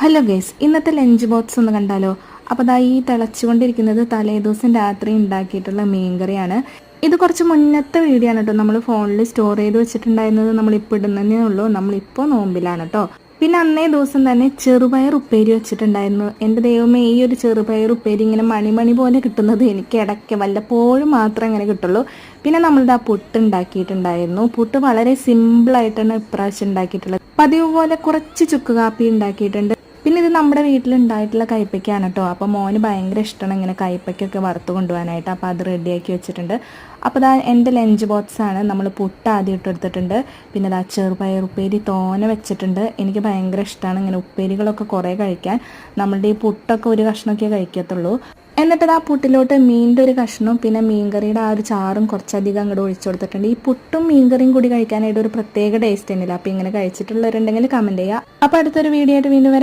Hello guys, ഇന്നത്തെ lunch box ഒന്ന് കണ്ടാലോ. അപ്പോൾ ദാ ഈ തിളച്ചുകൊണ്ടിരിക്കുന്നത് തലേദിവസം രാത്രി ഉണ്ടാക്കിയിട്ടുള്ള മീൻകറിയാണ്. ഇത് കുറച്ച് മുന്നത്തെ വീഡിയോ ആണ് കേട്ടോ. നമ്മൾ ഫോണിൽ സ്റ്റോർ ചെയ്ത് വെച്ചിട്ടുണ്ടായിരുന്നത് നമ്മളിപ്പോൾ ഇടുന്നതേ ഉള്ളൂ. നമ്മളിപ്പോൾ നോമ്പിലാണ് കേട്ടോ. പിന്നെ അന്നേ ദിവസം തന്നെ ചെറുപയർ ഉപ്പേരി വെച്ചിട്ടുണ്ടായിരുന്നു. എൻ്റെ ദൈവമേ, ഈ ഒരു ചെറുപയർ ഉപ്പേരി ഇങ്ങനെ മണിമണി പോലെ കിട്ടുന്നത് എനിക്ക് ഇടയ്ക്ക് വല്ലപ്പോഴും മാത്രമേ അങ്ങനെ കിട്ടുള്ളൂ. പിന്നെ നമ്മളുടെ ആ പുട്ട് ഉണ്ടാക്കിയിട്ടുണ്ടായിരുന്നു. പുട്ട് വളരെ സിമ്പിളായിട്ടാണ് ഇപ്രാവശ്യം ഉണ്ടാക്കിയിട്ടുള്ളത്. പതിവ് പോലെ കുറച്ച് ചുക്ക് കാപ്പി ഉണ്ടാക്കിയിട്ടുണ്ട്. പിന്നെ ഇത് നമ്മുടെ വീട്ടിലുണ്ടായിട്ടുള്ള കയ്പ്പയ്ക്കാണ് കേട്ടോ. അപ്പോൾ മോന് ഭയങ്കര ഇഷ്ടമാണ് ഇങ്ങനെ കയ്പ്പയ്ക്കൊക്കെ വറുത്ത് കൊണ്ടുപോകാനായിട്ട്. അപ്പോൾ അത് റെഡിയാക്കി വെച്ചിട്ടുണ്ട്. അപ്പോൾ ഇതാ എൻ്റെ ലഞ്ച് ബോക്സാണ്. നമ്മൾ പുട്ട് ആദ്യം ഇട്ടെടുത്തിട്ടുണ്ട്. പിന്നെ ഇതാ ചെറുപയർ ഉപ്പേരി തോനെ വെച്ചിട്ടുണ്ട്. എനിക്ക് ഭയങ്കര ഇഷ്ടമാണ് ഇങ്ങനെ ഉപ്പേരികളൊക്കെ കുറേ കഴിക്കാൻ. നമ്മളുടെ ഈ പുട്ടൊക്കെ ഒരു കഷ്ണമൊക്കെ കഴിക്കത്തുള്ളൂ. എന്നിട്ട് ആ പുട്ടിലോട്ട് മീനിൻ്റെ ഒരു കഷ്ണവും പിന്നെ മീൻകറിയുടെ ആ ഒരു ചാറും കുറച്ചധികം അങ്ങോട്ട് ഒഴിച്ചു കൊടുത്തിട്ടുണ്ട്. ഈ പുട്ടും മീൻകറിയും കൂടി കഴിക്കാനായിട്ട് ഒരു പ്രത്യേക ടേസ്റ്റ് തന്നെയില്ല. അപ്പോൾ ഇങ്ങനെ കഴിച്ചിട്ടുള്ളവരുണ്ടെങ്കിൽ കമൻറ്റ് ചെയ്യുക. അപ്പോൾ അടുത്തൊരു വീഡിയോ ആയിട്ട് വീണ്ടും വരാം.